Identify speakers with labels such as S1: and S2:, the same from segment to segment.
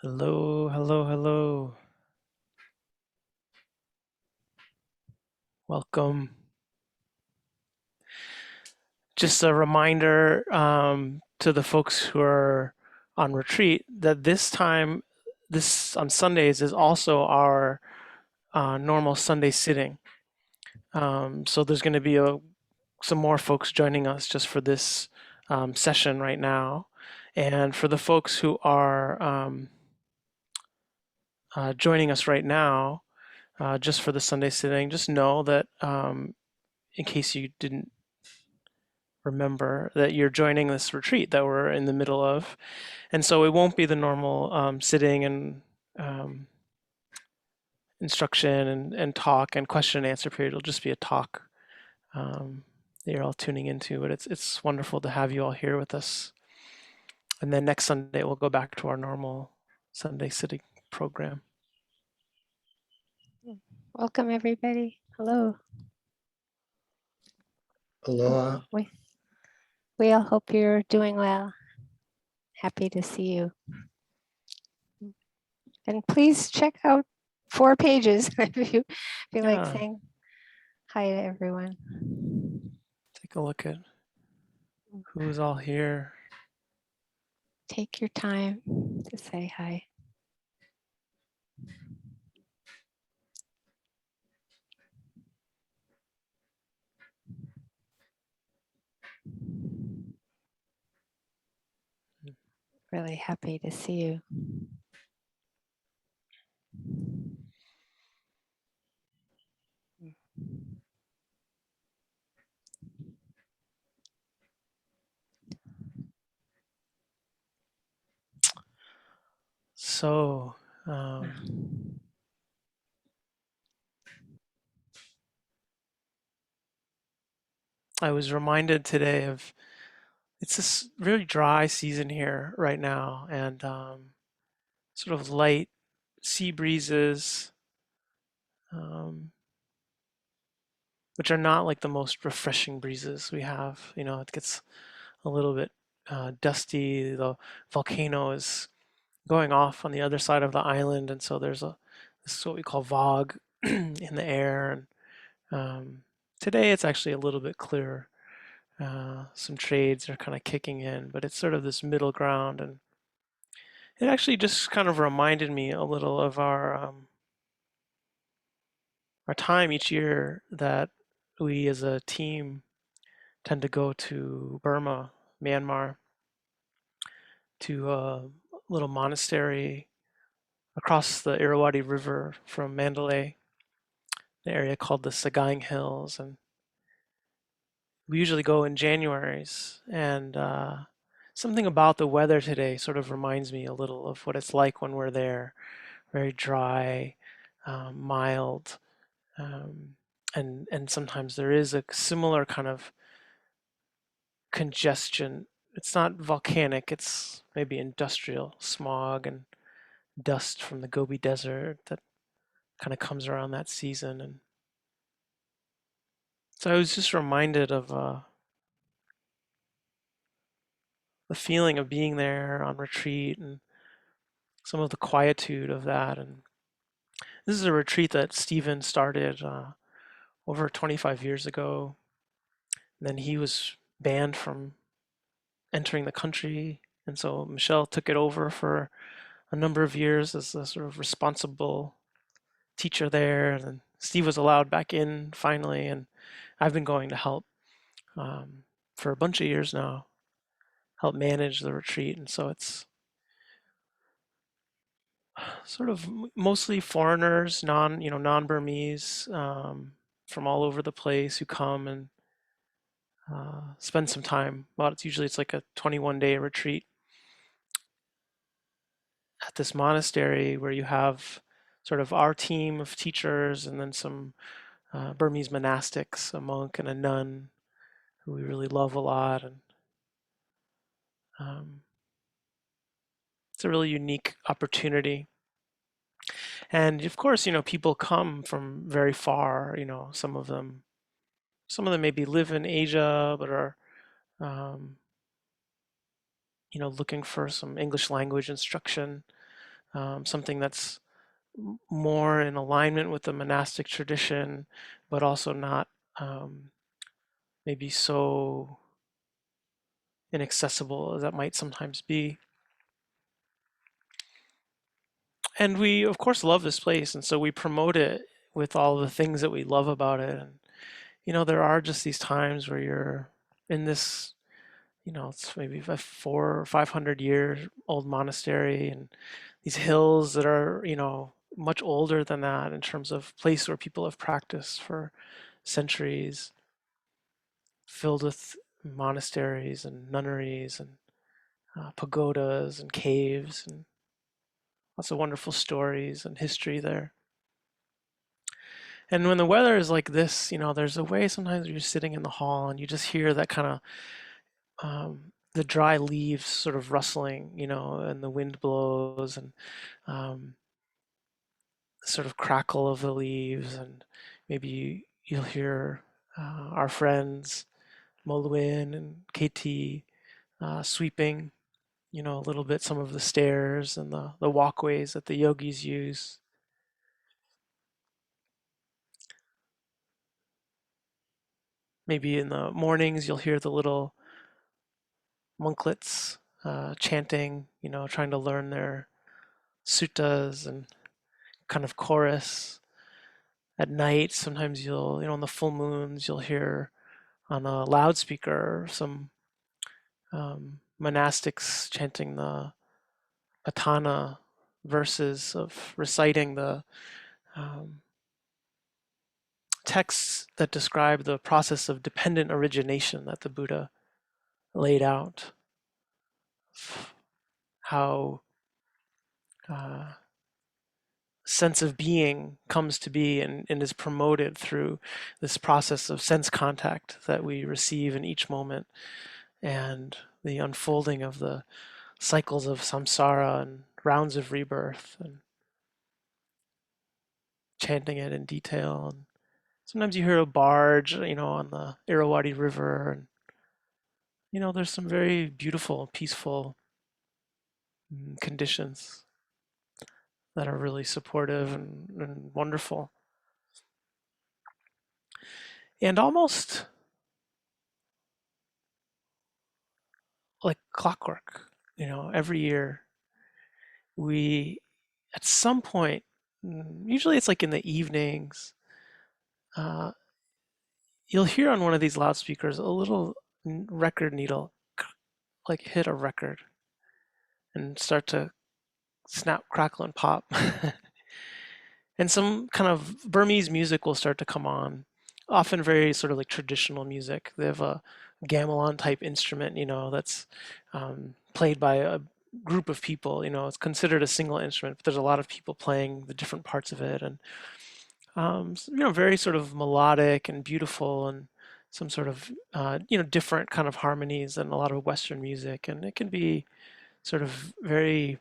S1: Hello, hello, hello. Welcome. Just a reminder to the folks who are on retreat that this on Sundays is also our normal Sunday sitting. So there's going to be some more folks joining us just for this session right now. And for the folks who are joining us right now, just for the Sunday sitting, just know that in case you didn't remember that you're joining this retreat that we're in the middle of. And so it won't be the normal sitting and um, instruction and talk and question and answer period. It'll just be a talk that you're all tuning into. But it's wonderful to have you all here with us. And then next Sunday, we'll go back to our normal Sunday sitting program.
S2: Welcome, everybody. Hello.
S3: Aloha.
S2: We all hope you're doing well. Happy to see you. And please check out 4 pages if you feel like saying hi to everyone.
S1: Take a look at who's all here.
S2: Take your time to say hi. Really happy to see you.
S1: So, I was reminded today of it's this really dry season here right now, and sort of light sea breezes, which are not like the most refreshing breezes we have. You know, it gets a little bit dusty. The volcano is going off on the other side of the island, and so this is what we call fog in the air. And today it's actually a little bit clearer. Some trades are kind of kicking in, but it's sort of this middle ground, and it actually just kind of reminded me a little of our time each year that we as a team tend to go to Burma, Myanmar, to a little monastery across the Irrawaddy River from Mandalay, the area called the Sagaing Hills, and we usually go in Januaries. And something about the weather today sort of reminds me a little of what it's like when we're there. Very dry, mild, and sometimes there is a similar kind of congestion. It's not volcanic, it's maybe industrial smog and dust from the Gobi Desert that kind of comes around that season. And so I was just reminded of the feeling of being there on retreat and some of the quietude of that. And this is a retreat that Stephen started over 25 years ago. And then he was banned from entering the country. And so Michelle took it over for a number of years as a sort of responsible teacher there. And then Steve was allowed back in finally. And I've been going to help for a bunch of years now, help manage the retreat. And so it's sort of mostly foreigners, non-Burmese, from all over the place who come and spend some time. Well, it's like a 21-day retreat at this monastery where you have sort of our team of teachers and then some Burmese monastics, a monk and a nun who we really love a lot. And it's a really unique opportunity. And of course, people come from very far, some of them maybe live in Asia, but are, um, looking for some English language instruction. something that's more in alignment with the monastic tradition, but also not um, maybe so inaccessible as that might sometimes be. And we, of course, love this place, and so we promote it with all the things that we love about it. And there are just these times where you're in this, it's maybe a 400 or 500 year old monastery, and these hills that are, much older than that in terms of place where people have practiced for centuries, filled with monasteries and nunneries and pagodas and caves and lots of wonderful stories and history there. And when the weather is like this, there's a way sometimes you're sitting in the hall and you just hear that kind of the dry leaves sort of rustling, and the wind blows and um, the sort of crackle of the leaves, and maybe you'll hear our friends Molwyn and KT sweeping, a little bit some of the stairs and the walkways that the yogis use. Maybe in the mornings you'll hear the little monklets chanting, trying to learn their suttas and kind of chorus. At night, sometimes on the full moons, you'll hear on a loudspeaker some monastics chanting the patana verses of reciting the um, texts that describe the process of dependent origination that the Buddha laid out, how uh, sense of being comes to be and is promoted through this process of sense contact that we receive in each moment, and the unfolding of the cycles of samsara and rounds of rebirth, and chanting it in detail. And sometimes you hear a barge, on the Irrawaddy River, and there's some very beautiful, peaceful conditions that are really supportive and wonderful. And almost like clockwork, every year we, at some point, usually it's like in the evenings, uh, you'll hear on one of these loudspeakers a little record needle like hit a record and start to snap, crackle, and pop. And some kind of Burmese music will start to come on, often very sort of like traditional music. They have a gamelan type instrument, that's played by a group of people. It's considered a single instrument, but there's a lot of people playing the different parts of it, and very sort of melodic and beautiful, and some sort of different kind of harmonies than a lot of Western music, and it can be sort of very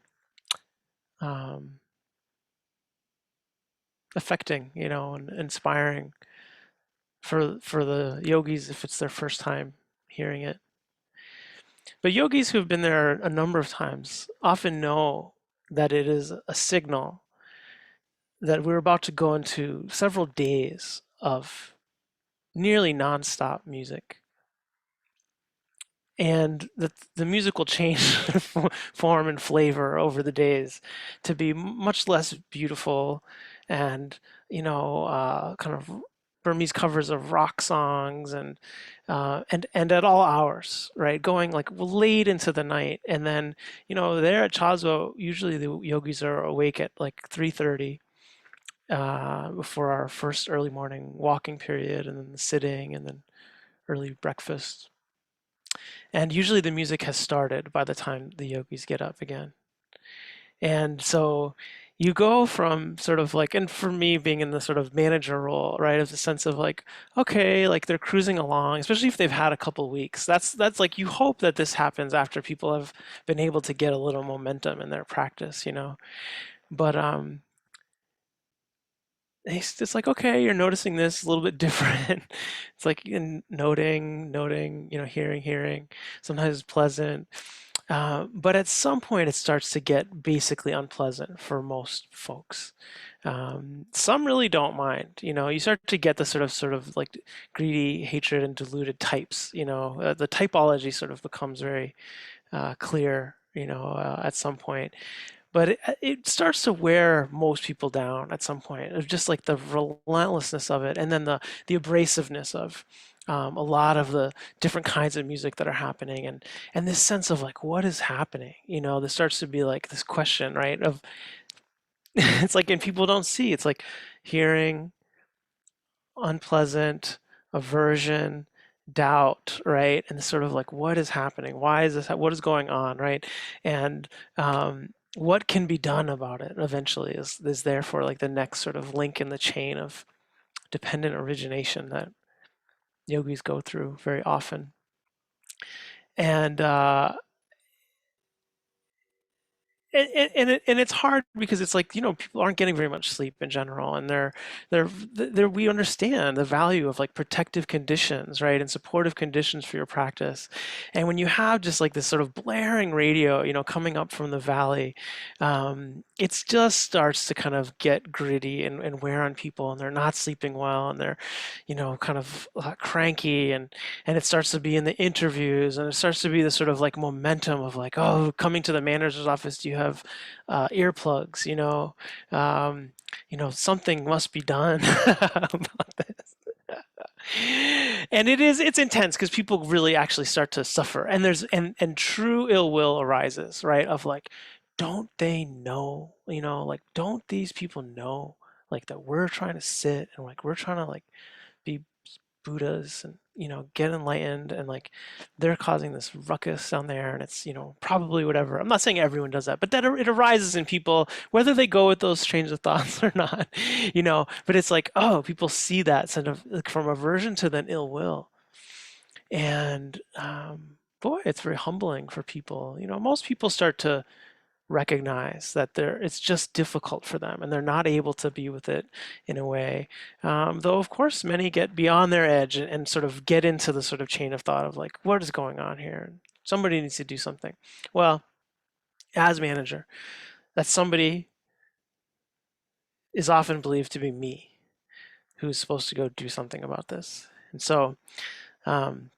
S1: um, affecting, and inspiring for the yogis if it's their first time hearing it. But yogis who have been there a number of times often know that it is a signal that we're about to go into several days of nearly nonstop music, and the music will change form and flavor over the days to be much less beautiful, and kind of Burmese covers of rock songs, and at all hours, right, going like late into the night. And then there at Chazo, usually the yogis are awake at like 3:30 before our first early morning walking period, and then the sitting, and then early breakfast. And usually the music has started by the time the yogis get up again. And so you go from sort of like, and for me being in the sort of manager role, right, of the sense of like, okay, like they're cruising along, especially if they've had a couple weeks. That's like you hope that this happens after people have been able to get a little momentum in their practice, But it's like, okay, you're noticing this a little bit different. It's like noting, hearing. Sometimes it's pleasant. But at some point, it starts to get basically unpleasant for most folks. Some really don't mind. You start to get the sort of like greedy, hatred, and deluded types. The typology sort of becomes very clear. At some point, but it starts to wear most people down at some point of just like the relentlessness of it, and then the abrasiveness of a lot of the different kinds of music that are happening, and this sense of like what is happening. There starts to be like this question, right? Of it's like, and people don't see. It's like hearing unpleasant, aversion, doubt, right? And sort of like, what is happening? Why is this? What is going on, right? And what can be done about it eventually is therefore like the next sort of link in the chain of dependent origination that yogis go through very often. And and it's hard because it's like people aren't getting very much sleep in general, and they're we understand the value of like protective conditions, right, and supportive conditions for your practice. And when you have just like this sort of blaring radio coming up from the valley, it just starts to kind of get gritty and wear on people, and they're not sleeping well, and they're kind of cranky, and it starts to be in the interviews, and it starts to be the sort of like momentum of like, oh, coming to the manager's office, do you have earplugs? Something must be done about this. And it's intense because people really actually start to suffer, and and true ill will arises, right? Of like, don't they know? Like, don't these people know like that we're trying to sit and like we're trying to like be Buddhas and get enlightened, and like they're causing this ruckus down there, and it's probably whatever. I'm not saying everyone does that, but that it arises in people whether they go with those trains of thoughts or not. But it's like, oh, people see that sort of like from aversion to then ill will, and boy, it's very humbling for people. Most people start to recognize that it's just difficult for them, and they're not able to be with it in a way. Though of course many get beyond their edge and sort of get into the sort of chain of thought of like, what is going on here? Somebody needs to do something. Well, as manager, that somebody is often believed to be me, who's supposed to go do something about this. And so um,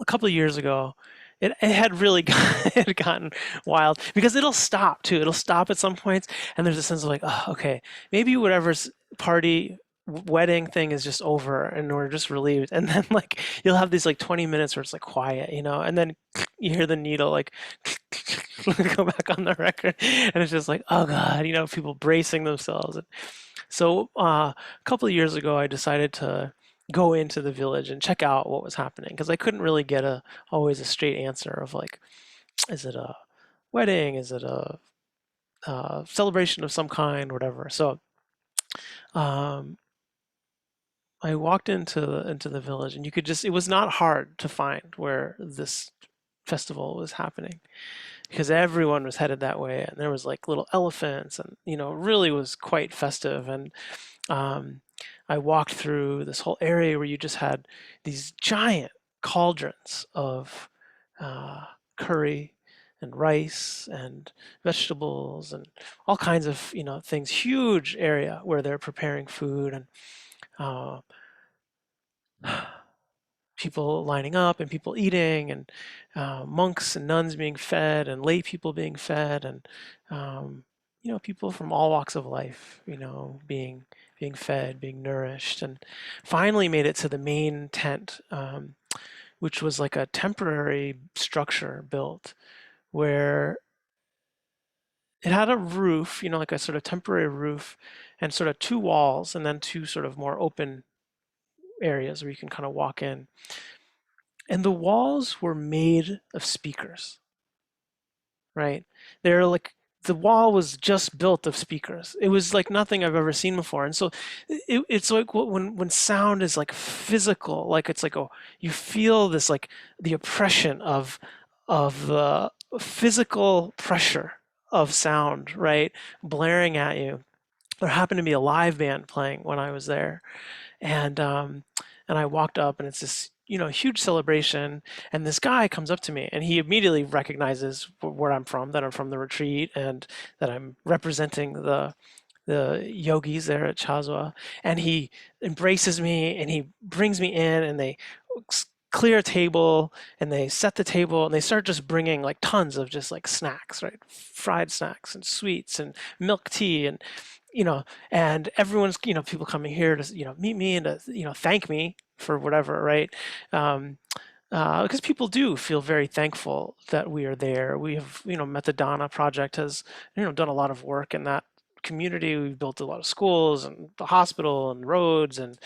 S1: a couple of years ago, it had really it had gotten wild because it'll stop too. It'll stop at some points, and there's a sense of like, oh, okay, maybe whatever's party wedding thing is just over, and we're just relieved. And then like you'll have these like 20 minutes where it's like quiet, and then you hear the needle like go back on the record, and it's just like, oh God, people bracing themselves. So a couple of years ago, I decided to go into the village and check out what was happening because I couldn't really get always a straight answer of like, is it a wedding? Is it a celebration of some kind, whatever. So um, I walked into the village, and you could just it was not hard to find where this festival was happening because everyone was headed that way, and there was like little elephants, and it really was quite festive. And um, I walked through this whole area where you just had these giant cauldrons of curry and rice and vegetables and all kinds of things. Huge area where they're preparing food, and uh, people lining up and people eating, and monks and nuns being fed and lay people being fed, and um, people from all walks of life being fed, being nourished. And finally made it to the main tent, which was like a temporary structure built where it had a roof, like a sort of temporary roof, and sort of two walls, and then two sort of more open areas where you can kind of walk in. And the walls were made of speakers, right? They're like the wall was just built of speakers. It was like nothing I've ever seen before. And so it's like when sound is like physical, like it's like, oh, you feel this like the oppression of the physical pressure of sound, right, blaring at you. There happened to be a live band playing when I was there, and I walked up, and it's this huge celebration, and this guy comes up to me, and he immediately recognizes where I'm from, that I'm from the retreat, and that I'm representing the yogis there at Chazwa, and he embraces me and he brings me in, and they clear a table and they set the table, and they start just bringing like tons of just like snacks, right? Fried snacks and sweets and milk tea, and you know, and everyone's, people coming here to, meet me and to, thank me for whatever, right? Um, because people do feel very thankful that we are there. We have, Metadana Project has, done a lot of work in that community. We've built a lot of schools and the hospital and roads, and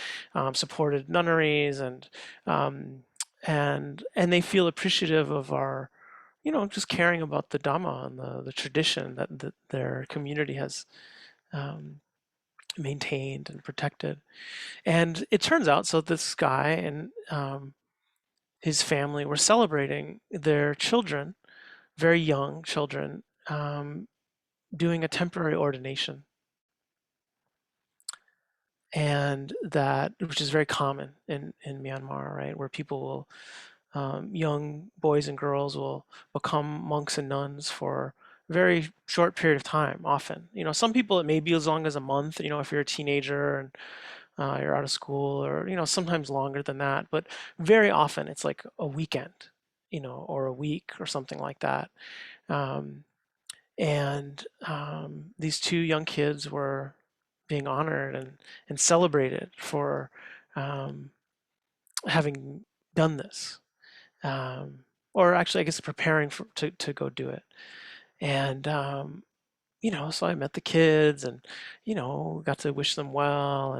S1: supported nunneries, um, and they feel appreciative of our, just caring about the Dhamma and the tradition that their community has um, maintained and protected. And it turns out, so this guy and his family were celebrating their children, very young children, doing a temporary ordination, and that, which is very common in Myanmar, right, where people will, young boys and girls will become monks and nuns for a very short period of time. Often, some people it may be as long as a month. If you're a teenager and you're out of school, or sometimes longer than that, but very often it's like a weekend, or a week or something like that. um, and these two young kids were being honored and celebrated for um, having done this, um, or actually I guess preparing to go do it. And so I met the kids, and got to wish them well.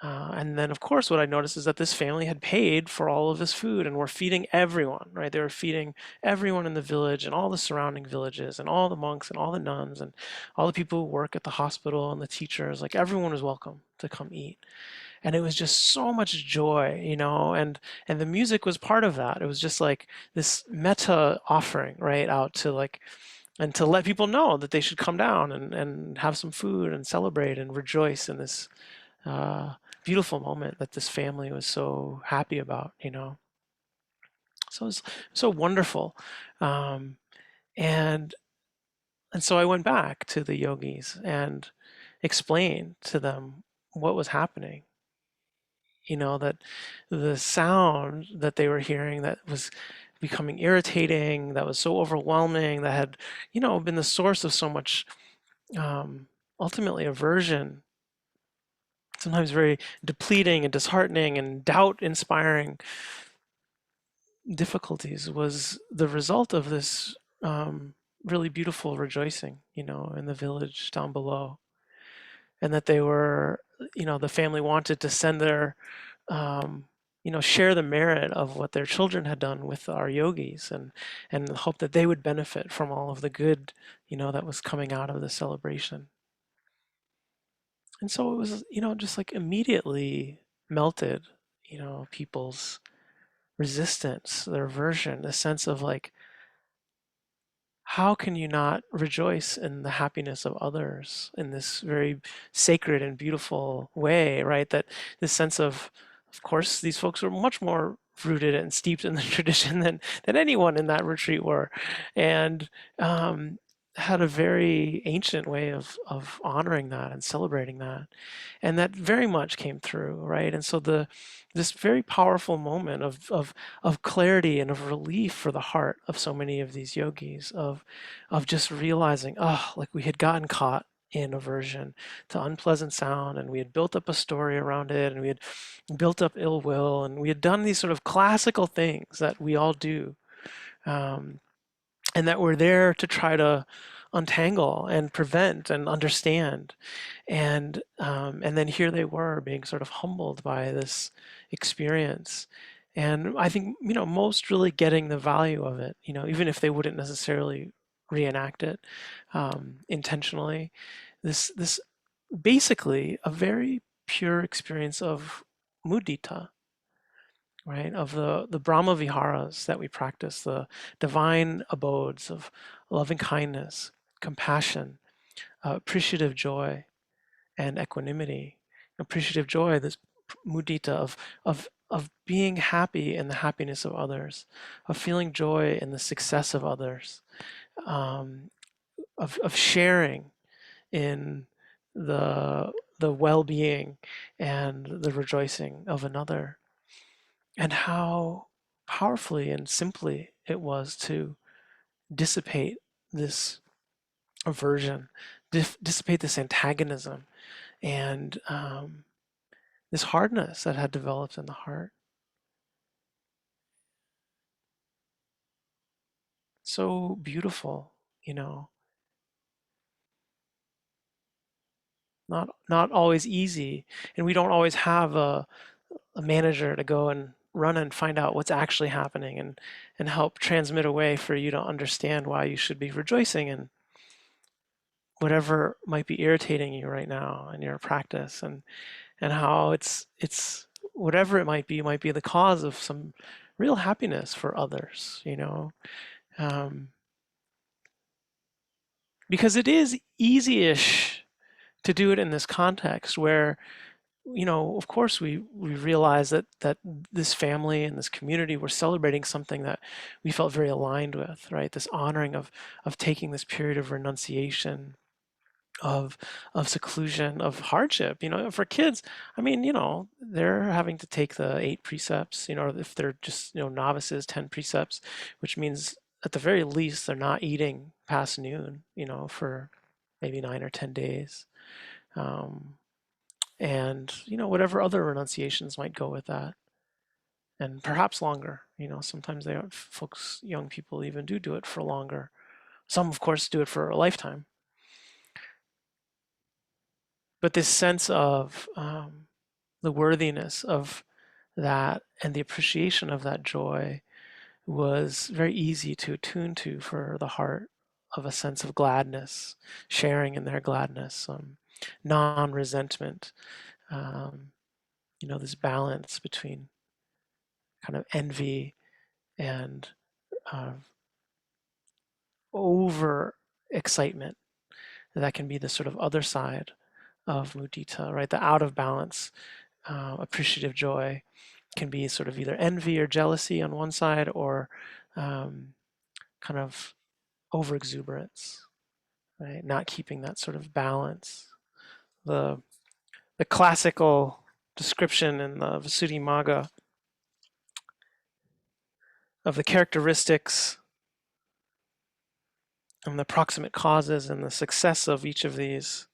S1: And then, of course, what I noticed is that this family had paid for all of this food and were feeding everyone, right? They were feeding everyone in the village and all the surrounding villages and all the monks and all the nuns and all the people who work at the hospital and the teachers. Like, everyone was welcome to come eat. And it was just so much joy, and the music was part of that. It was just like this metta offering, right, out to like, and to let people know that they should come down and have some food and celebrate and rejoice in this uh, beautiful moment that this family was so happy about. So it was so wonderful. Um, and and so I went back to the yogis and explained to them what was happening. That the sound that they were hearing that was becoming irritating, that was so overwhelming, that had, been the source of so much, um, ultimately, aversion, sometimes very depleting and disheartening and doubt inspiring difficulties, was the result of this really beautiful rejoicing, in the village down below. And that they were, the family wanted to send their, um, share the merit of what their children had done with our yogis, and hope that they would benefit from all of the good, that was coming out of the celebration. And so it was, just like immediately melted, people's resistance, their aversion, the sense of like, how can you not rejoice in the happiness of others in this very sacred and beautiful way, right? That this sense of course, these folks were much more rooted and steeped in the tradition than anyone in that retreat were, and had a very ancient way of honoring that and celebrating that, and that very much came through, right? And so this very powerful moment of clarity and of relief for the heart of so many of these yogis, of just realizing, oh, like we had gotten caught in aversion to unpleasant sound, and we had built up a story around it, and we had built up ill will, and we had done these sort of classical things that we all do, um, and that we're there to try to untangle and prevent and understand. And then here they were being sort of humbled by this experience. And I think, most really getting the value of it, even if they wouldn't necessarily reenact it intentionally. This basically a very pure experience of mudita, right? Of the Brahmaviharas that we practice, the divine abodes of loving kindness, compassion, appreciative joy, and equanimity. Appreciative joy, this mudita of of being happy in the happiness of others, of feeling joy in the success of others, um, of sharing in the well-being and the rejoicing of another, and how powerfully and simply it was to dissipate this aversion, dissipate this antagonism, and this hardness that had developed in the heart. So beautiful, you know, not always easy, and we don't always have a manager to go and run and find out what's actually happening and help transmit a way for you to understand why you should be rejoicing in whatever might be irritating you right now in your practice, and how it's whatever it might be the cause of some real happiness for others, you know. um, because it is easy-ish to do it in this context where, you know, of course we realize that this family and this community were celebrating something that we felt very aligned with, right? This honoring of taking this period of renunciation, of seclusion, of hardship. You know, for kids, I mean, you know, they're having to take the 8 precepts. You know, if they're just, you know, novices, 10 precepts, which means at the very least they're not eating past noon. You know, for maybe 9 or 10 days. Um, and you know whatever other renunciations might go with that, and perhaps longer. You know, sometimes they folks, young people, even do it for longer. Some, of course, do it for a lifetime. But this sense of the worthiness of that and the appreciation of that joy was very easy to attune to for the heart, of a sense of gladness, sharing in their gladness, non-resentment, um, you know, this balance between kind of envy and uh, over excitement. That can be the sort of other side of mudita, right? The out of balance, appreciative joy can be sort of either envy or jealousy on one side, or um, kind of over exuberance, right? Not keeping that sort of balance. The the classical description in the Visuddhimagga of the characteristics and the proximate causes and the success of each of these.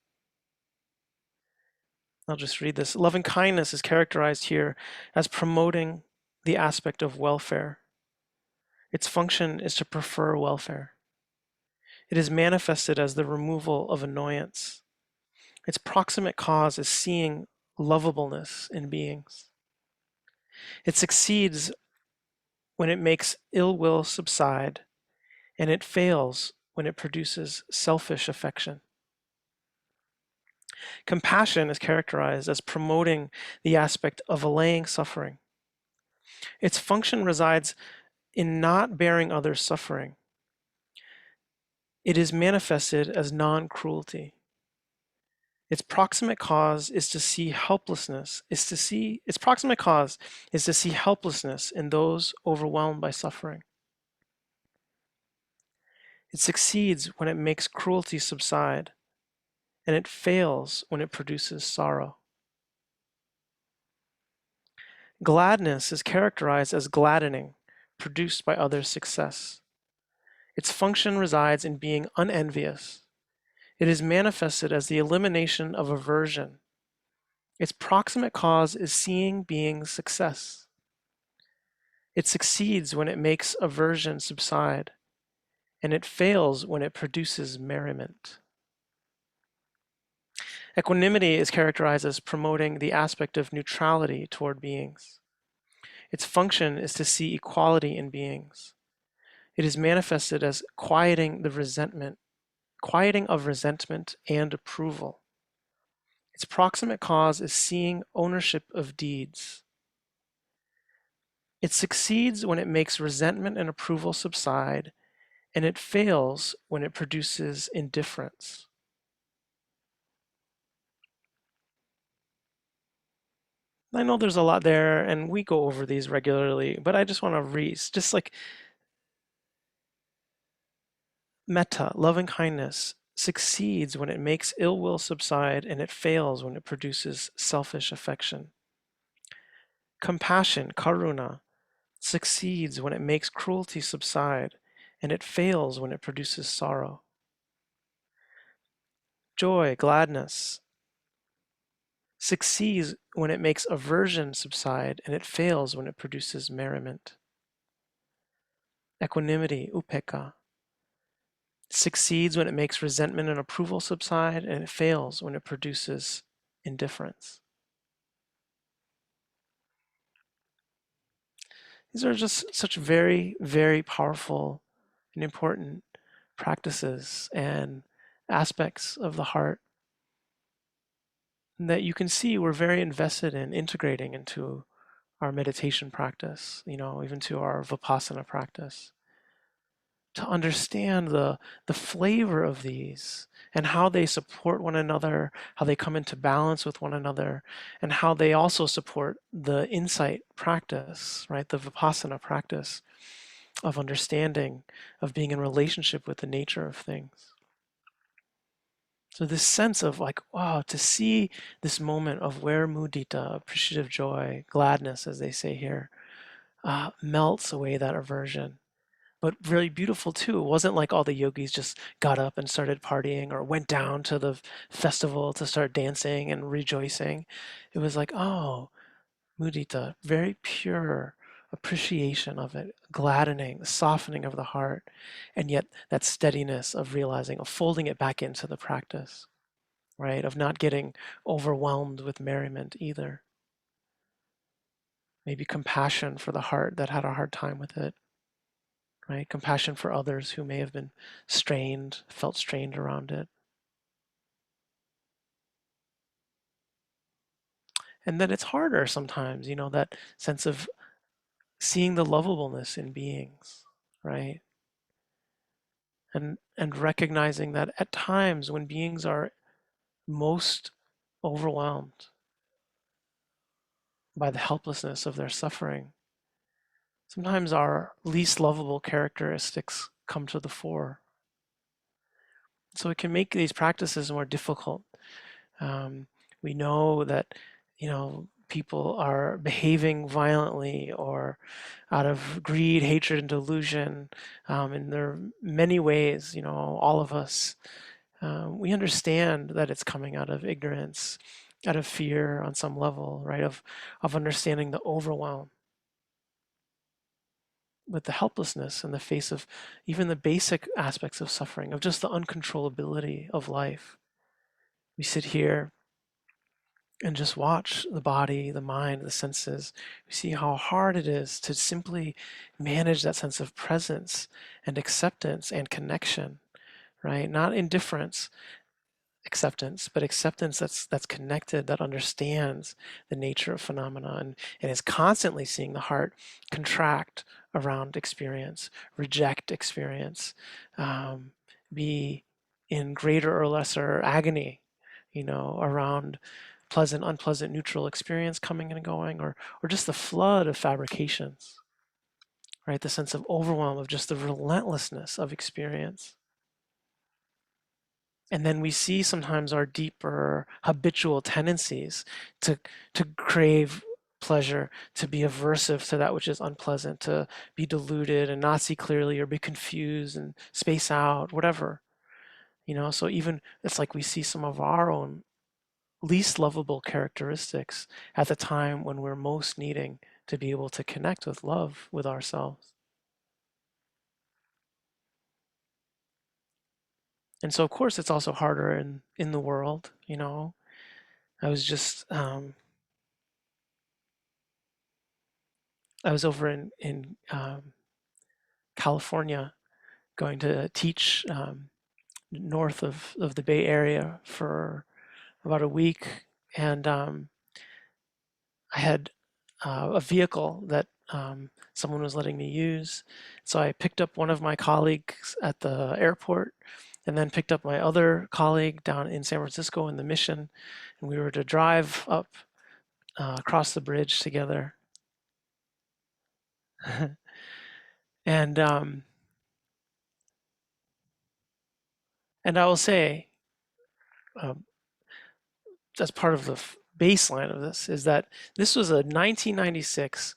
S1: I'll just read this. Loving kindness is characterized here as promoting the aspect of welfare. Its function is to prefer welfare. It is manifested as the removal of annoyance. Its proximate cause is seeing lovableness in beings. It succeeds when it makes ill will subside, and it fails when it produces selfish affection. Compassion is characterized as promoting the aspect of allaying suffering. Its function resides in not bearing others' suffering. It is manifested as non-cruelty. Its proximate cause is to see helplessness, its proximate cause is to see helplessness in those overwhelmed by suffering. It succeeds when it makes cruelty subside, and it fails when it produces sorrow. Gladness is characterized as gladdening, produced by others' success. Its function resides in being unenvious. It is manifested as the elimination of aversion. Its proximate cause is seeing beings' success. It succeeds when it makes aversion subside, and it fails when it produces merriment. Equanimity is characterized as promoting the aspect of neutrality toward beings. Its function is to see equality in beings. It is manifested as quieting of resentment and approval. Its proximate cause is seeing ownership of deeds. It succeeds when it makes resentment and approval subside, and it fails when it produces indifference. I know there's a lot there, and we go over these regularly, but I just want to just like metta, loving kindness, succeeds when it makes ill will subside, and it fails when it produces selfish affection. Compassion, karuna, succeeds when it makes cruelty subside, and it fails when it produces sorrow. Joy, gladness, succeeds when it makes aversion subside, and it fails when it produces merriment. Equanimity, upekkha, succeeds when it makes resentment and approval subside, and it fails when it produces indifference. These are just such very, very powerful and important practices and aspects of the heart that you can see we're very invested in integrating into our meditation practice, even to our Vipassana practice. To understand the flavor of these and how they support one another, how they come into balance with one another, and how they also support the insight practice, right? The Vipassana practice of understanding, of being in relationship with the nature of things. So this sense of like, wow, to see this moment of where mudita, appreciative joy, gladness, as they say here, melts away that aversion. But really beautiful too. It wasn't like all the yogis just got up and started partying or went down to the festival to start dancing and rejoicing. It was like, oh, mudita, very pure appreciation of it, gladdening, the softening of the heart, and yet that steadiness of realizing, of folding it back into the practice, right? Of not getting overwhelmed with merriment either. Maybe compassion for the heart that had a hard time with it, right? Compassion for others who may have been strained, felt strained around it. And then it's harder sometimes, that sense of seeing the lovableness in beings, right? And recognizing that at times when beings are most overwhelmed by the helplessness of their suffering, sometimes our least lovable characteristics come to the fore. So it can make these practices more difficult. We know that, people are behaving violently or out of greed, hatred, and delusion. And there are many ways, all of us, we understand that it's coming out of ignorance, out of fear on some level, right? Of understanding the overwhelm with the helplessness in the face of even the basic aspects of suffering, of just the uncontrollability of life. We sit here and just watch the body, the mind, the senses. We see how hard it is to simply manage that sense of presence and acceptance and connection, right? Not indifference, acceptance, but acceptance that's connected, that understands the nature of phenomena and is constantly seeing the heart contract around experience, reject experience, be in greater or lesser agony, around pleasant, unpleasant, neutral experience coming and going, or just the flood of fabrications, right? The sense of overwhelm of just the relentlessness of experience. And then we see sometimes our deeper habitual tendencies to crave pleasure, to be aversive to that which is unpleasant, to be deluded and not see clearly or be confused and space out, whatever. So even it's like we see some of our own least lovable characteristics at the time when we're most needing to be able to connect with love with ourselves. And so, of course, it's also harder in the world. I was just I was over in California going to teach north of the Bay Area for about a week, and I had a vehicle that someone was letting me use. So I picked up one of my colleagues at the airport and then picked up my other colleague down in San Francisco in the Mission. And we were to drive up across the bridge together. and and I will say, um, as part of the baseline of this, is that this was a 1996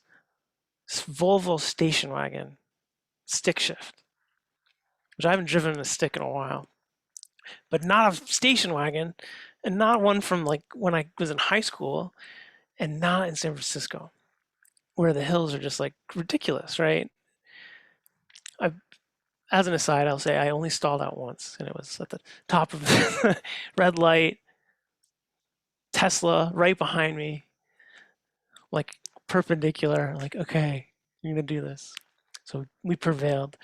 S1: Volvo station wagon stick shift, which I haven't driven a stick in a while, but not a station wagon, and not one from like when I was in high school, and not in San Francisco, where the hills are just like ridiculous, right? I, as an aside, I'll say I only stalled out once, and it was at the top of the red light, Tesla right behind me, like perpendicular, like, okay, you're gonna do this. So we prevailed.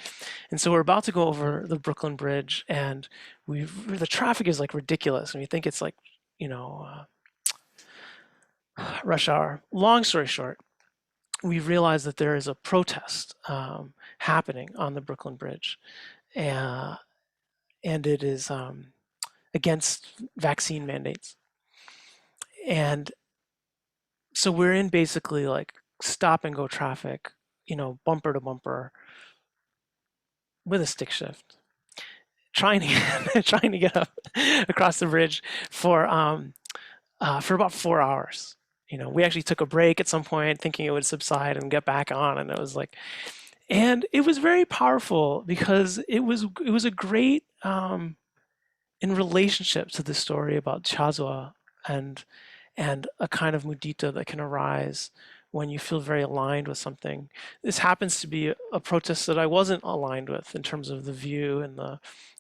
S1: And so we're about to go over the Brooklyn Bridge, and the traffic is like ridiculous, and we think it's like, you know, rush hour. Long story short, we realize that there is a protest happening on the Brooklyn Bridge, uh, and it is against vaccine mandates. And so we're in basically like stop and go traffic, bumper to bumper with a stick shift, trying to trying to get up across the bridge for about 4 hours. We actually took a break at some point, thinking it would subside and get back on, and it was like, and it was very powerful because it was a great in relationship to the story about Chazwa and a kind of mudita that can arise when you feel very aligned with something. This happens to be a protest that I wasn't aligned with in terms of the view and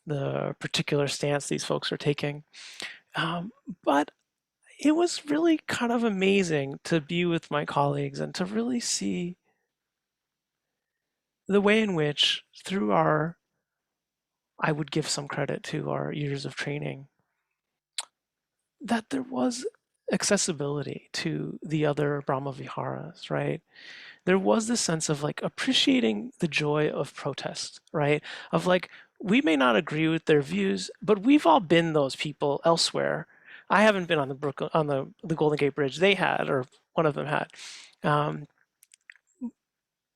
S1: the particular stance these folks are taking. But it was really kind of amazing to be with my colleagues and to really see the way in which, through I would give some credit to our years of training, that there was accessibility to the other Brahmaviharas, right? There was this sense of like appreciating the joy of protest, right? Of like, we may not agree with their views, but we've all been those people elsewhere. I haven't been on the the Golden Gate Bridge. They had, or one of them had. Um,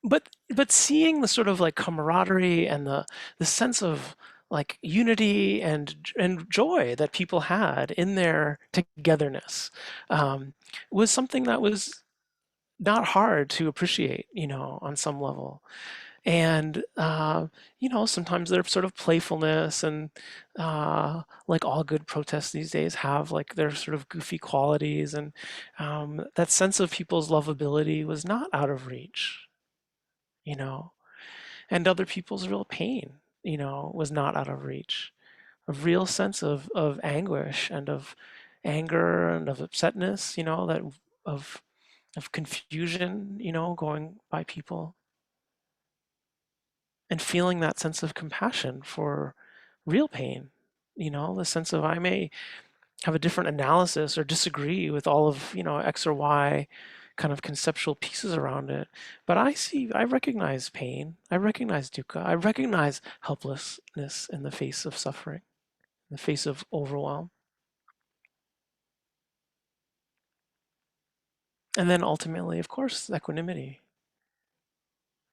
S1: but seeing the sort of like camaraderie and the sense of like unity and joy that people had in their togetherness was something that was not hard to appreciate, on some level. And sometimes there's sort of playfulness and like all good protests these days have like their sort of goofy qualities, and that sense of people's lovability was not out of reach, you know, and other people's real pain, was not out of reach. A real sense of anguish and of anger and of upsetness, that of of confusion, going by people, and feeling that sense of compassion for real pain, the sense of I may have a different analysis or disagree with all of, X or Y kind of conceptual pieces around it. But I recognize pain. I recognize dukkha. I recognize helplessness in the face of suffering, in the face of overwhelm. And then ultimately, of course, equanimity,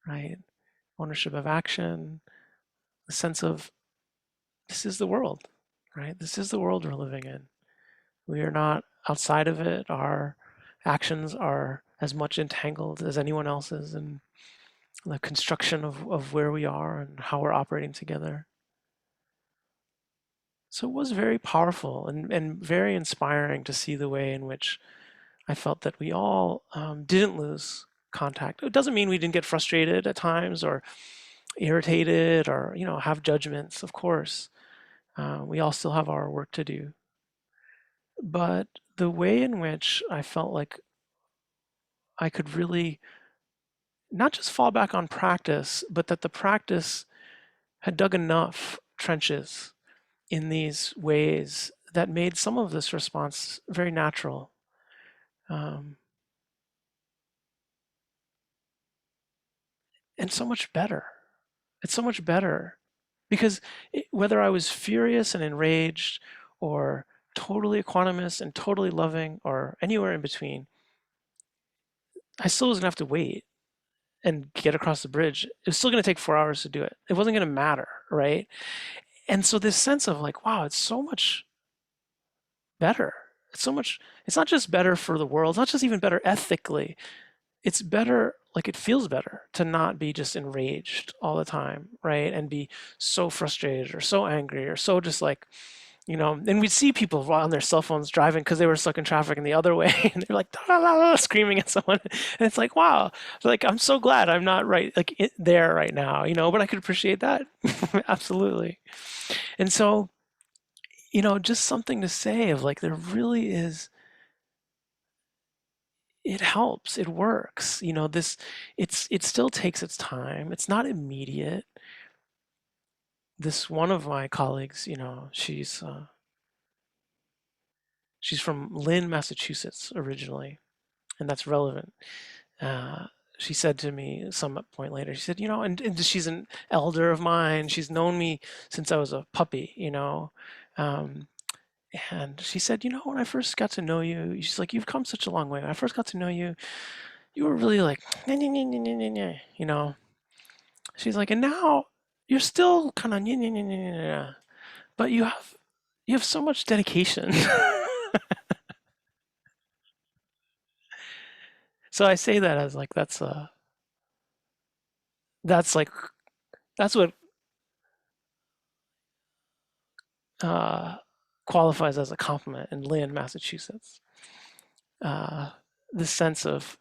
S1: right? Ownership of action, the sense of this is the world, right? This is the world we're living in. We are not outside of it. Our actions are as much entangled as anyone else's in the construction of where we are and how we're operating together. So it was very powerful and very inspiring to see the way in which I felt that we all didn't lose contact. It doesn't mean we didn't get frustrated at times or irritated or have judgments, of course. We all still have our work to do. But the way in which I felt like I could really not just fall back on practice, but that the practice had dug enough trenches in these ways that made some of this response very natural. Um, and so much better. It's so much better because whether I was furious and enraged or totally equanimous and totally loving or anywhere in between, I still was gonna have to wait and get across the bridge. It was still gonna take 4 hours to do it. It wasn't gonna matter, right? And so this sense of like, wow, it's so much better. It's so much, it's not just better for the world, it's not just even better ethically. It's better, like it feels better to not be just enraged all the time, right? And be so frustrated or so angry or so just like, and we'd see people on their cell phones driving because they were stuck in traffic in the other way, and they're like "La, la, la," screaming at someone, and it's like, wow, like I'm so glad I'm not right like there right now, but I could appreciate that, absolutely. And so, just something to say of like there really is, it helps, it works, it still takes its time, it's not immediate. This one of my colleagues, she's from Lynn, Massachusetts originally, and that's relevant. uh, she said to me some point later, she said, and she's an elder of mine. She's known me since I was a puppy, um, and she said, when I first got to know you, she's like, you've come such a long way. When I first got to know you, you were really like, "Nyeh, nyeh, nyeh, nyeh, nyeh, nyeh," She's like, and now you're still kind of, but you have so much dedication. So I say that as like that's like that's what uh, qualifies as a compliment in Lynn, Massachusetts. Uh, the sense of,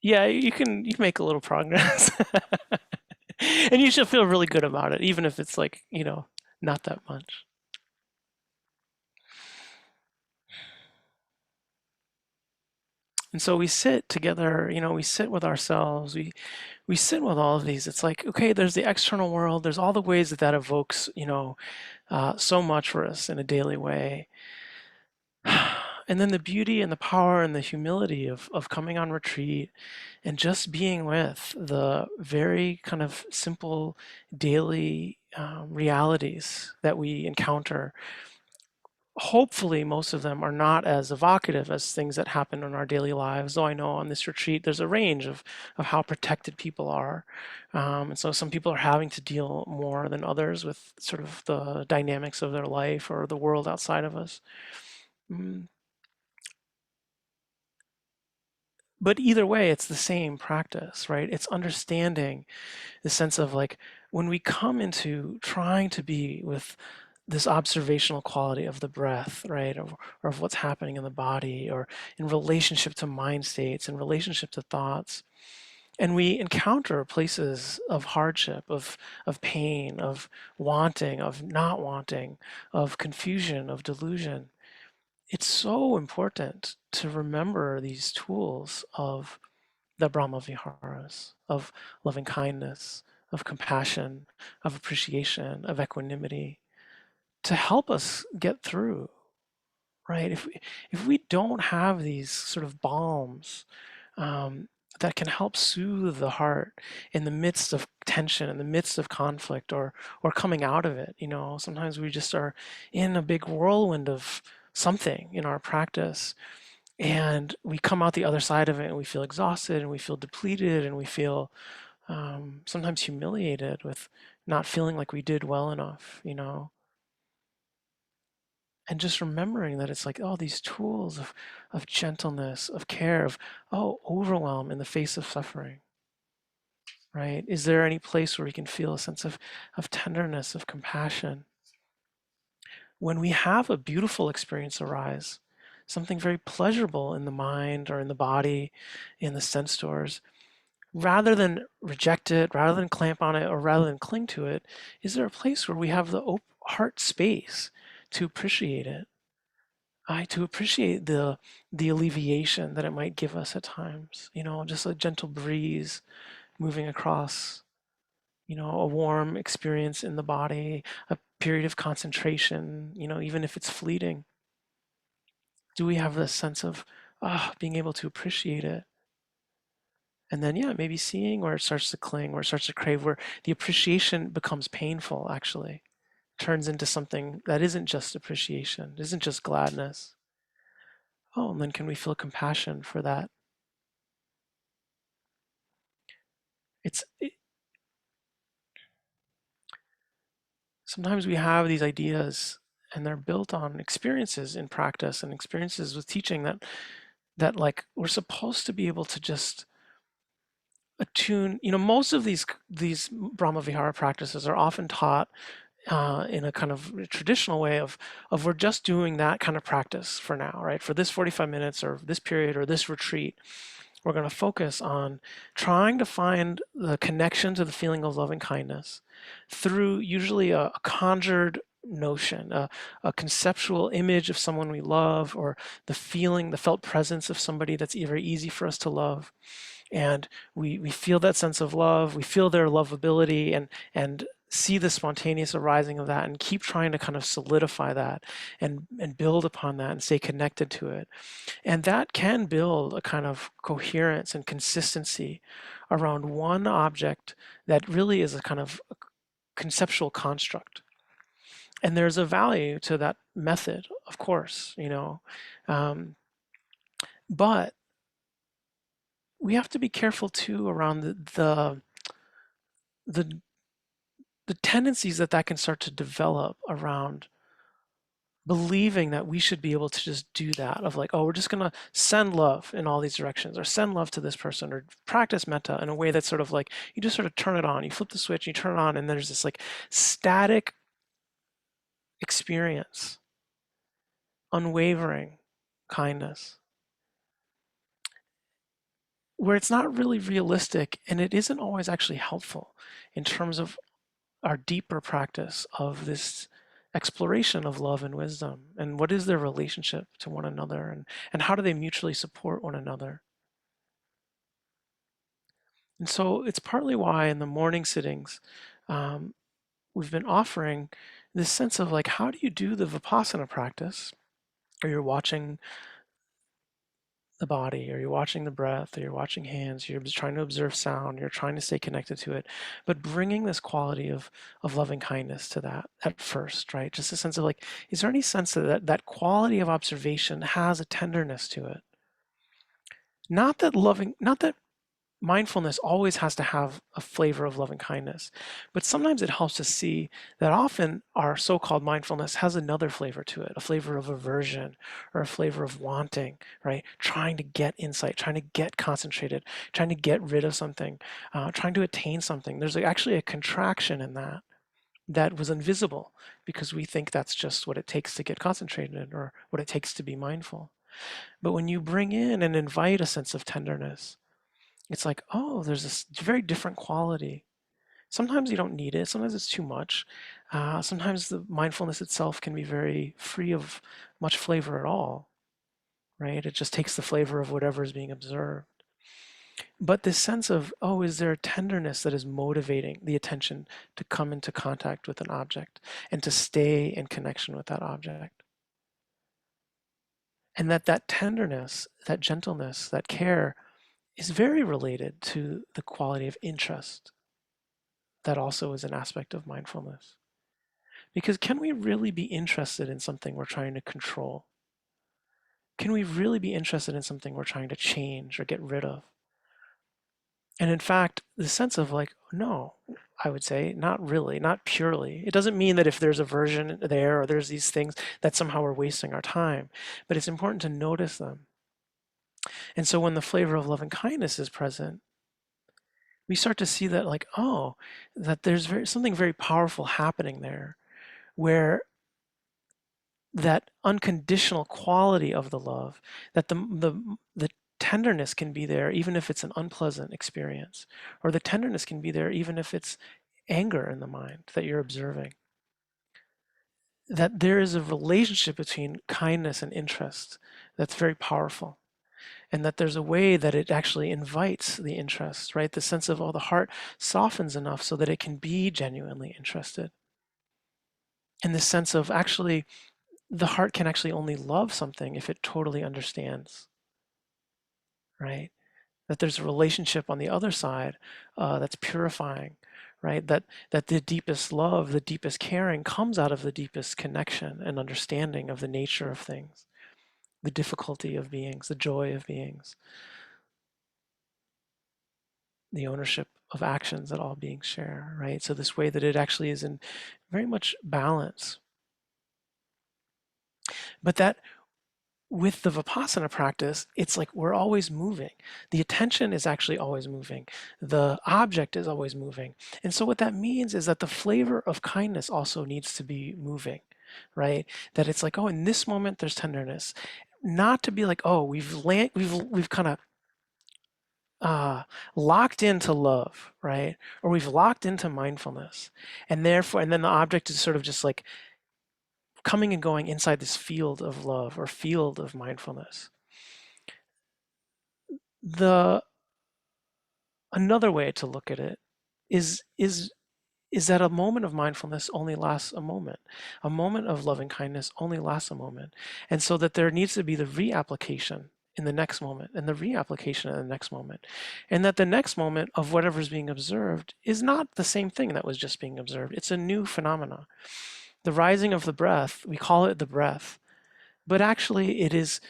S1: yeah, you can make a little progress, and you should feel really good about it, even if it's like, not that much. And so we sit together, we sit with ourselves, we sit with all of these. It's like, okay, there's the external world, there's all the ways that that evokes, so much for us in a daily way. And then the beauty and the power and the humility of coming on retreat and just being with the very kind of simple daily realities that we encounter. Hopefully, most of them are not as evocative as things that happen in our daily lives. Though I know on this retreat, there's a range of how protected people are. And so some people are having to deal more than others with sort of the dynamics of their life or the world outside of us. Mm, But either way, it's the same practice, right? It's understanding the sense of like when we come into trying to be with this observational quality of the breath, right? Or of what's happening in the body, or in relationship to mind states, in relationship to thoughts. And we encounter places of hardship, of pain, of wanting, of not wanting, of confusion, of delusion. It's so important to remember these tools of the Brahmaviharas, of loving kindness, of compassion, of appreciation, of equanimity, to help us get through, right? If we don't have these sort of balms um, that can help soothe the heart in the midst of tension, in the midst of conflict, or coming out of it, sometimes we just are in a big whirlwind of something in our practice, and we come out the other side of it and we feel exhausted and we feel depleted and we feel sometimes humiliated with not feeling like we did well enough, and just remembering that it's like, oh, these tools of gentleness, of care, of, oh, overwhelm in the face of suffering, right? Is there any place where we can feel a sense of tenderness, of compassion? When we have a beautiful experience arise, something very pleasurable in the mind or in the body, in the sense doors, rather than reject it, rather than clamp on it, or rather than cling to it, is there a place where we have the heart space to appreciate it? To appreciate the alleviation that it might give us at times, just a gentle breeze moving across, a warm experience in the body, a period of concentration, even if it's fleeting. Do we have this sense of being able to appreciate it? And then, yeah, maybe seeing where it starts to cling, where it starts to crave, where the appreciation becomes painful, actually, turns into something that isn't just appreciation, isn't just gladness. Oh, and then can we feel compassion for that it's sometimes we have these ideas and they're built on experiences in practice and experiences with teaching that like we're supposed to be able to just attune. Most of these Brahmavihara practices are often taught in a kind of traditional way of we're just doing that kind of practice for now, right? For this 45 minutes or this period or this retreat, we're going to focus on trying to find the connection to the feeling of loving kindness through usually a conjured notion, a conceptual image of someone we love, or the felt presence of somebody that's very easy for us to love. And we feel that sense of love, we feel their lovability, and see the spontaneous arising of that and keep trying to kind of solidify that and build upon that and stay connected to it. And that can build a kind of coherence and consistency around one object that really is a kind of conceptual construct. And there's a value to that method, of course. Um, but we have to be careful too around the the tendencies that can start to develop around believing that we should be able to just do that of like, oh, we're just going to send love in all these directions or send love to this person or practice metta in a way that's sort of like you just sort of turn it on, you flip the switch, you turn it on, and there's this like static experience, unwavering kindness where it's not really realistic and it isn't always actually helpful in terms of our deeper practice of this exploration of love and wisdom and what is their relationship to one another and how do they mutually support one another. And so it's partly why in the morning sittings um, we've been offering this sense of like how do you do the Vipassana practice, or you're watching the body, or you're watching the breath, or you're watching hands, you're trying to observe sound, you're trying to stay connected to it, but bringing this quality of loving kindness to that at first, right? Just a sense of like, is there any sense that quality of observation has a tenderness to it? Not that mindfulness always has to have a flavor of loving kindness, but sometimes it helps to see that often our so-called mindfulness has another flavor to it, a flavor of aversion or a flavor of wanting, right? Trying to get insight, trying to get concentrated, trying to get rid of something, trying to attain something. There's actually a contraction in that was invisible because we think that's just what it takes to get concentrated or what it takes to be mindful. But when you bring in and invite a sense of tenderness, it's like, oh, there's this very different quality. Sometimes you don't need it. Sometimes it's too much. Sometimes the mindfulness itself can be very free of much flavor at all, right? It just takes the flavor of whatever is being observed. But this sense of, oh, is there a tenderness that is motivating the attention to come into contact with an object and to stay in connection with that object? And that tenderness, that gentleness, that care is very related to the quality of interest that also is an aspect of mindfulness. Because can we really be interested in something we're trying to control? Can we really be interested in something we're trying to change or get rid of? And in fact, the sense of like, no, I would say not really, not purely. It doesn't mean that if there's aversion there or there's these things that somehow we're wasting our time, but it's important to notice them. And so when the flavor of love and kindness is present, we start to see that like, oh, that there's something very powerful happening there where that unconditional quality of the love, that the tenderness can be there even if it's an unpleasant experience, or the tenderness can be there even if it's anger in the mind that you're observing. That there is a relationship between kindness and interest that's very powerful. And that there's a way that it actually invites the interest, right? The sense of, oh, the heart softens enough so that it can be genuinely interested. And the sense of actually the heart can actually only love something if it totally understands, right? That there's a relationship on the other side that's purifying, right? That the deepest love, the deepest caring comes out of the deepest connection and understanding of the nature of things, the difficulty of beings, the joy of beings, the ownership of actions that all beings share, right? So this way that it actually is in very much balance. But that with the Vipassana practice, it's like we're always moving. The attention is actually always moving. The object is always moving. And so what that means is that the flavor of kindness also needs to be moving, right? That it's like, oh, in this moment there's tenderness. Not to be like, oh, we've kind of locked into love, right? Or we've locked into mindfulness. And therefore, and then the object is sort of just like coming and going inside this field of love or field of mindfulness. The another way to look at it is is is that a moment of mindfulness only lasts a moment. A moment of loving kindness only lasts a moment. And so that there needs to be the reapplication in the next moment and the reapplication in the next moment. And that the next moment of whatever's being observed is not the same thing that was just being observed. It's a new phenomena. The rising of the breath, we call it the breath, but actually it is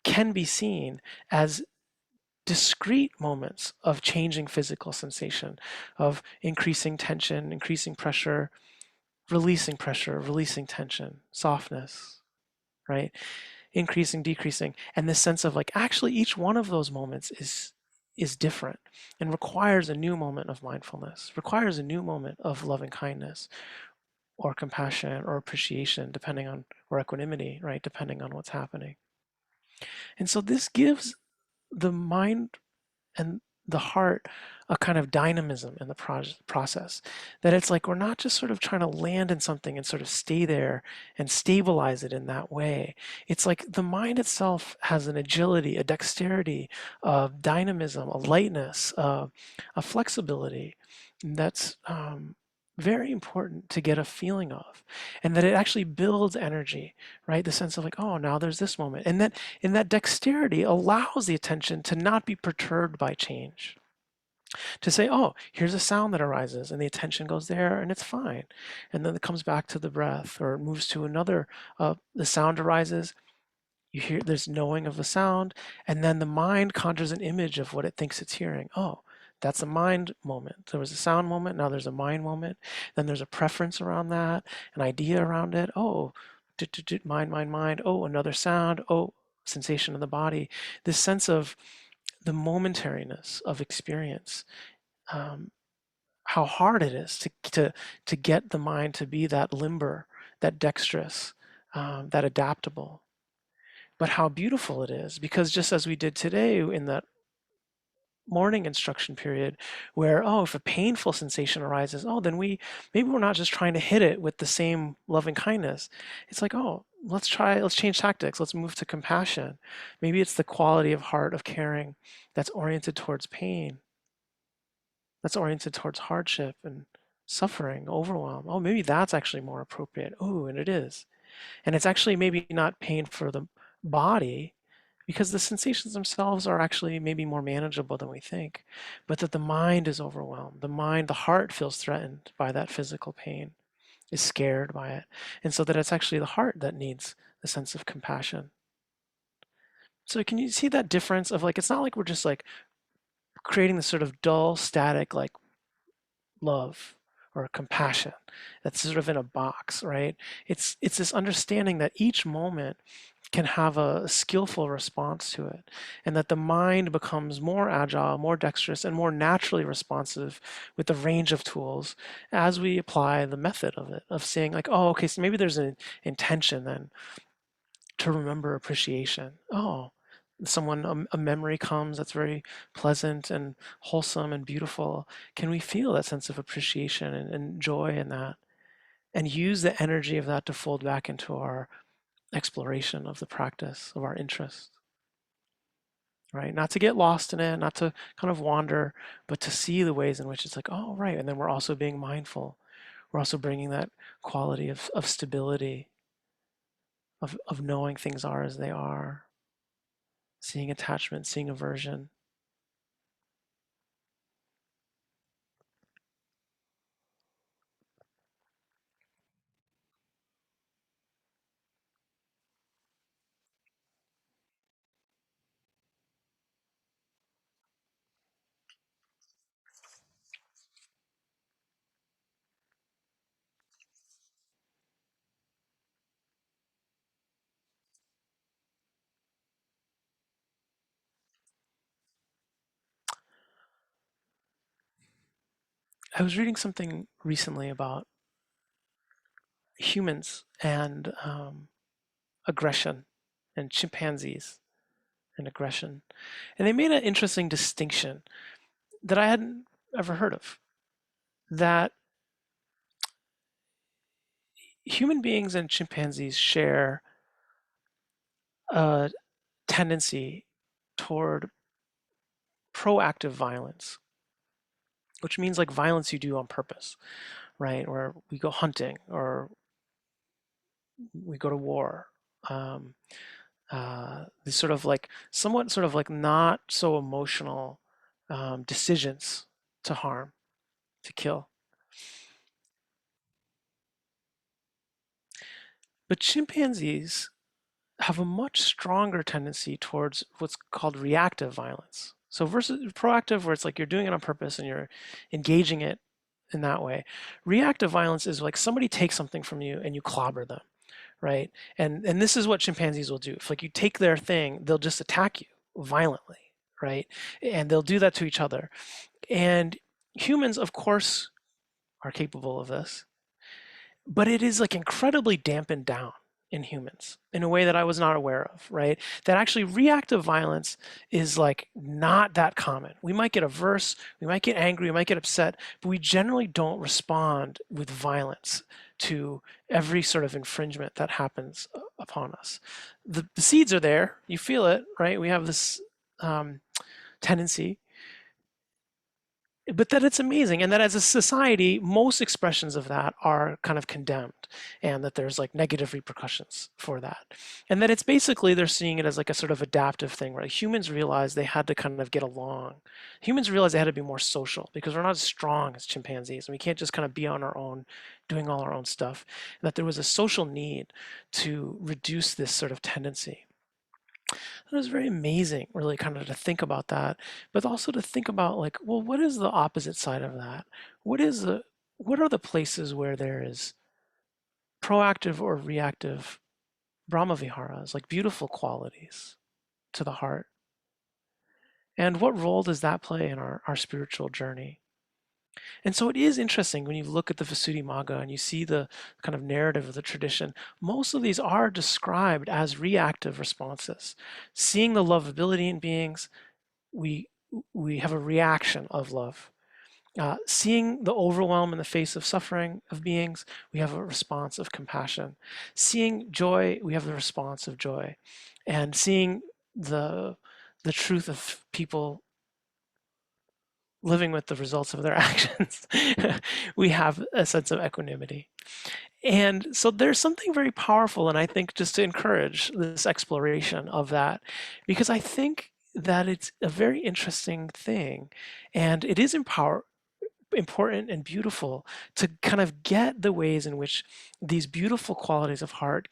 S1: can be seen as discrete moments of changing physical sensation, of increasing tension, increasing pressure, releasing tension, softness, right? Increasing, decreasing, and this sense of like actually each one of those moments is different and requires a new moment of mindfulness, requires a new moment of loving kindness or compassion or appreciation, depending on or equanimity, right? Depending on what's happening. And so this gives the mind and the heart a kind of dynamism in the process, that it's like we're not just sort of trying to land in something and sort of stay there and stabilize it in that way. It's like the mind itself has an agility, a dexterity, a dynamism, a lightness, a flexibility that's very important to get a feeling of, and that it actually builds energy, right? The sense of like, oh, now there's this moment, and that in that dexterity allows the attention to not be perturbed by change. To say, oh, here's a sound that arises, and the attention goes there, and it's fine. And then it comes back to the breath, or it moves to another. The sound arises, you hear there's knowing of the sound, and then the mind conjures an image of what it thinks it's hearing. Oh, that's a mind moment. There was a sound moment, now there's a mind moment. Then there's a preference around that, an idea around it. Oh, mind, mind, mind. Oh, another sound. Oh, sensation in the body. This sense of the momentariness of experience. Um, how hard it is to get the mind to be that limber, that dexterous, that adaptable, but how beautiful it is, because just as we did today in that morning instruction period, where oh, if a painful sensation arises, oh, then maybe we're not just trying to hit it with the same loving kindness. It's like, oh, let's change tactics, let's move to compassion. Maybe it's the quality of heart of caring that's oriented towards pain, that's oriented towards hardship and suffering, overwhelm. Oh, maybe that's actually more appropriate. Oh, and it is. And it's actually maybe not pain for the body, because the sensations themselves are actually maybe more manageable than we think, but that the mind is overwhelmed. The heart feels threatened by that physical pain, is scared by it. And so that it's actually the heart that needs the sense of compassion. So can you see that difference of like, it's not like we're just like creating this sort of dull, static, like love or compassion that's sort of in a box, right? It's this understanding that each moment can have a skillful response to it, and that the mind becomes more agile, more dexterous, and more naturally responsive with the range of tools as we apply the method of it, of saying like, oh, okay, so maybe there's an intention then to remember appreciation. Oh, a memory comes that's very pleasant and wholesome and beautiful. Can we feel that sense of appreciation and joy in that, and use the energy of that to fold back into our exploration of the practice of our interest, right? Not to get lost in it, not to kind of wander, but to see the ways in which it's like, oh, right. And then we're also being mindful. We're also bringing that quality of stability, of knowing things are as they are, seeing attachment, seeing aversion. I was reading something recently about humans and aggression and chimpanzees and aggression. And they made an interesting distinction that I hadn't ever heard of, that human beings and chimpanzees share a tendency toward proactive violence, which means like violence you do on purpose, right? Or we go hunting or we go to war. Um, these sort of like somewhat sort of like not so emotional decisions to harm, to kill. But chimpanzees have a much stronger tendency towards what's called reactive violence. So versus proactive, where it's like you're doing it on purpose and you're engaging it in that way. Reactive violence is like somebody takes something from you and you clobber them, right? And this is what chimpanzees will do. If like you take their thing, they'll just attack you violently, right? And they'll do that to each other. And humans, of course, are capable of this, but it is like incredibly dampened down in humans in a way that I was not aware of, right? That actually reactive violence is like not that common. We might get averse, we might get angry, we might get upset, but we generally don't respond with violence to every sort of infringement that happens upon us. The seeds are there, you feel it, right? We have this tendency, but that it's amazing, and that as a society most expressions of that are kind of condemned, and that there's like negative repercussions for that, and that it's basically they're seeing it as like a sort of adaptive thing, right? Humans realized they had to kind of get along. Humans realized they had to be more social because we're not as strong as chimpanzees and we can't just kind of be on our own doing all our own stuff, and that there was a social need to reduce this sort of tendency. It was very amazing, really, kind of to think about that, but also to think about like, well, what is the opposite side of that? What are the places where there is proactive or reactive Brahmaviharas, like beautiful qualities to the heart? And what role does that play in our spiritual journey? And so it is interesting when you look at the Visuddhimagga and you see the kind of narrative of the tradition, most of these are described as reactive responses. Seeing the lovability in beings, we we have a reaction of love. Seeing the overwhelm in the face of suffering of beings, we have a response of compassion. Seeing joy, we have the response of joy. And seeing the the truth of people living with the results of their actions, we have a sense of equanimity. And so there's something very powerful, and I think just to encourage this exploration of that, because I think that it's a very interesting thing, and it is important and beautiful to kind of get the ways in which these beautiful qualities of heart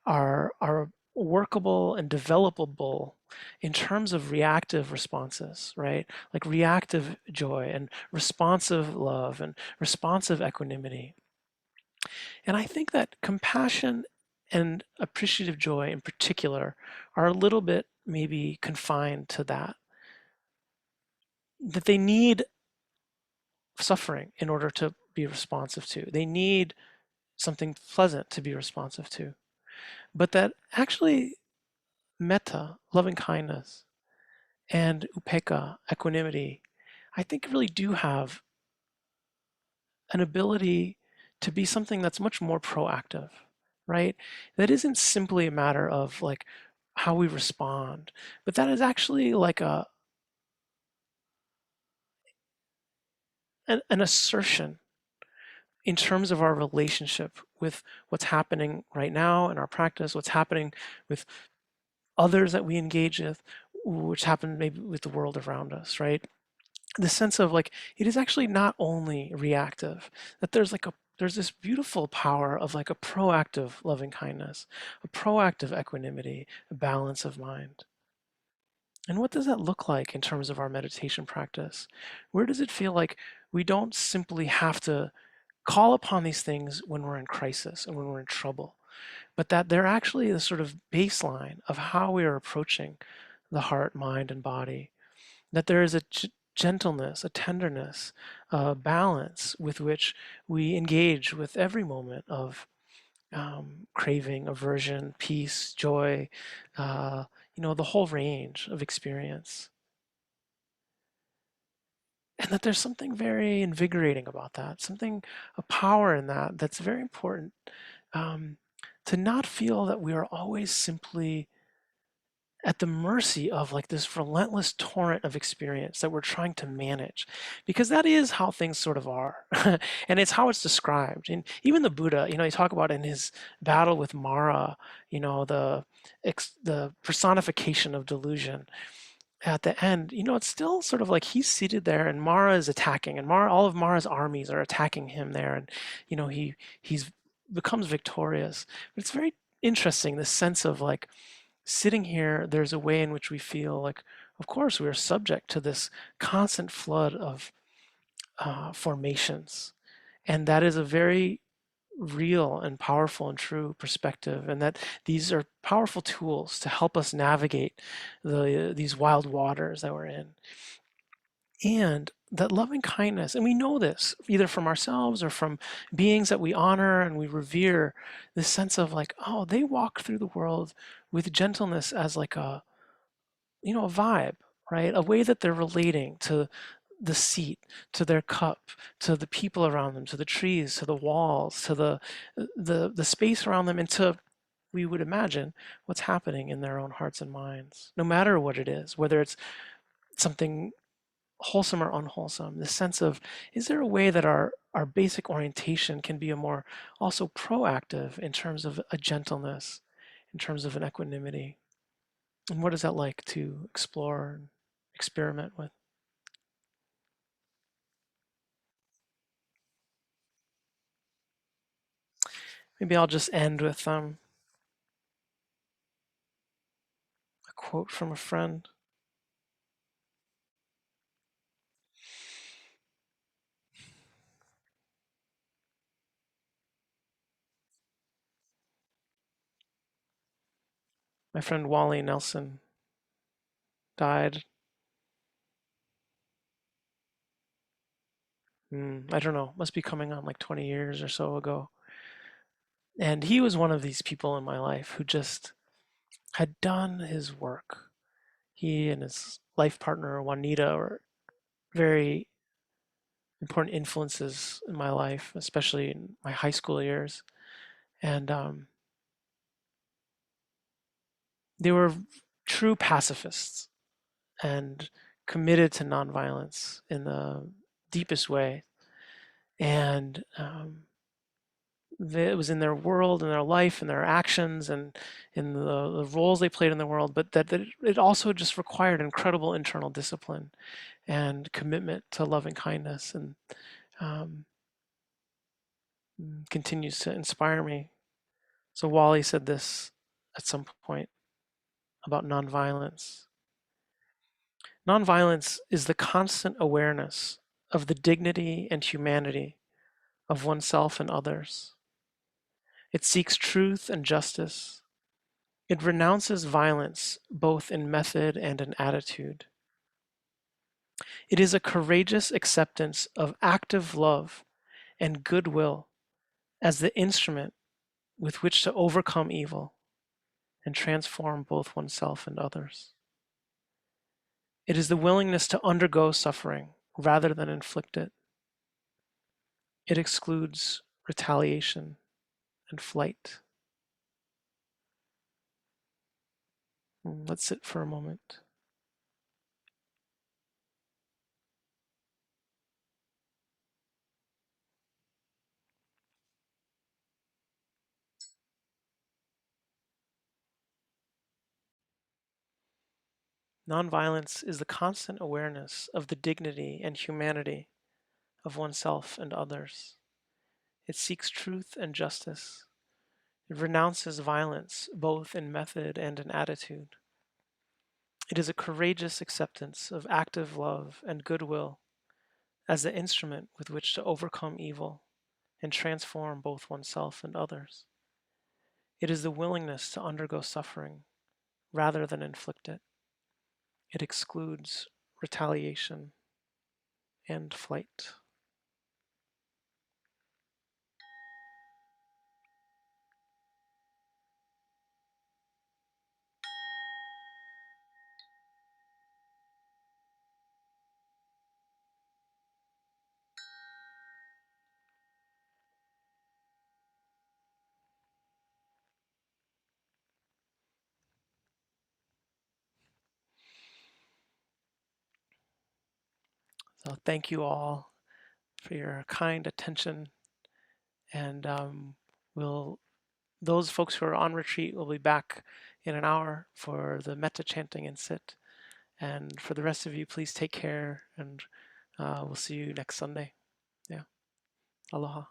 S1: are workable and developable in terms of reactive responses, right? Like reactive joy and responsive love and responsive equanimity. And I think that compassion and appreciative joy in particular are a little bit maybe confined to that, that they need suffering in order to be responsive to. They need something pleasant to be responsive to. But that actually metta, loving kindness, and upekkha, equanimity, I think really do have an ability to be something that's much more proactive, right? That isn't simply a matter of like how we respond, but that is actually like an assertion in terms of our relationship with what's happening right now in our practice, what's happening with others that we engage with, which happen maybe with the world around us, right? The sense of like it is actually not only reactive, that there's this beautiful power of like a proactive loving kindness, a proactive equanimity, a balance of mind. And what does that look like in terms of our meditation practice? Where does it feel like we don't simply have to call upon these things when we're in crisis and when we're in trouble, but that they're actually the sort of baseline of how we are approaching the heart, mind, and body? That there is gentleness, a tenderness, a balance with which we engage with every moment of craving, aversion, peace, joy, uh, the whole range of experience. And that there's something very invigorating about that, a power in that that's very important, um, to not feel that we are always simply at the mercy of like this relentless torrent of experience that we're trying to manage, because that is how things sort of are. And it's how it's described. And even the Buddha, you talk about in his battle with Mara, the personification of delusion at the end, it's still sort of like he's seated there and Mara is attacking, and all of Mara's armies are attacking him there, and he's becomes victorious. But it's very interesting, this sense of like sitting here, there's a way in which we feel like, of course, we are subject to this constant flood of formations. And that is a very real and powerful and true perspective, and that these are powerful tools to help us navigate these wild waters that we're in. And that loving kindness, and we know this either from ourselves or from beings that we honor and we revere, this sense of like, oh, they walk through the world with gentleness as like a vibe, right? A way that they're relating to the seat, to their cup, to the people around them, to the trees, to the walls, to the space around them, and to, we would imagine, what's happening in their own hearts and minds, no matter what it is, whether it's something wholesome or unwholesome. The sense of, is there a way that our basic orientation can be a more also proactive in terms of a gentleness, in terms of an equanimity? And what is that like to explore and experiment with? Maybe I'll just end with a quote from a friend. My friend Wally Nelson died, I don't know, must be coming on like 20 years or so ago. And he was one of these people in my life who just had done his work. He and his life partner, Juanita, were very important influences in my life, especially in my high school years. And they were true pacifists and committed to nonviolence in the deepest way. And it was in their world, in their life, in their actions, and in the roles they played in the world, but that it also just required incredible internal discipline and commitment to loving kindness, and um, continues to inspire me. So Wally said this at some point about nonviolence. Nonviolence is the constant awareness of the dignity and humanity of oneself and others. It seeks truth and justice. It renounces violence both in method and in attitude. It is a courageous acceptance of active love and goodwill as the instrument with which to overcome evil and transform both oneself and others. It is the willingness to undergo suffering rather than inflict it. It excludes retaliation and flight. Let's sit for a moment. Nonviolence is the constant awareness of the dignity and humanity of oneself and others. It seeks truth and justice. It renounces violence both in method and in attitude. It is a courageous acceptance of active love and goodwill as the instrument with which to overcome evil and transform both oneself and others. It is the willingness to undergo suffering rather than inflict it. It excludes retaliation and flight. So thank you all for your kind attention, and those folks who are on retreat will be back in an hour for the metta chanting and sit. And for the rest of you, please take care, and we'll see you next Sunday. Yeah. Aloha.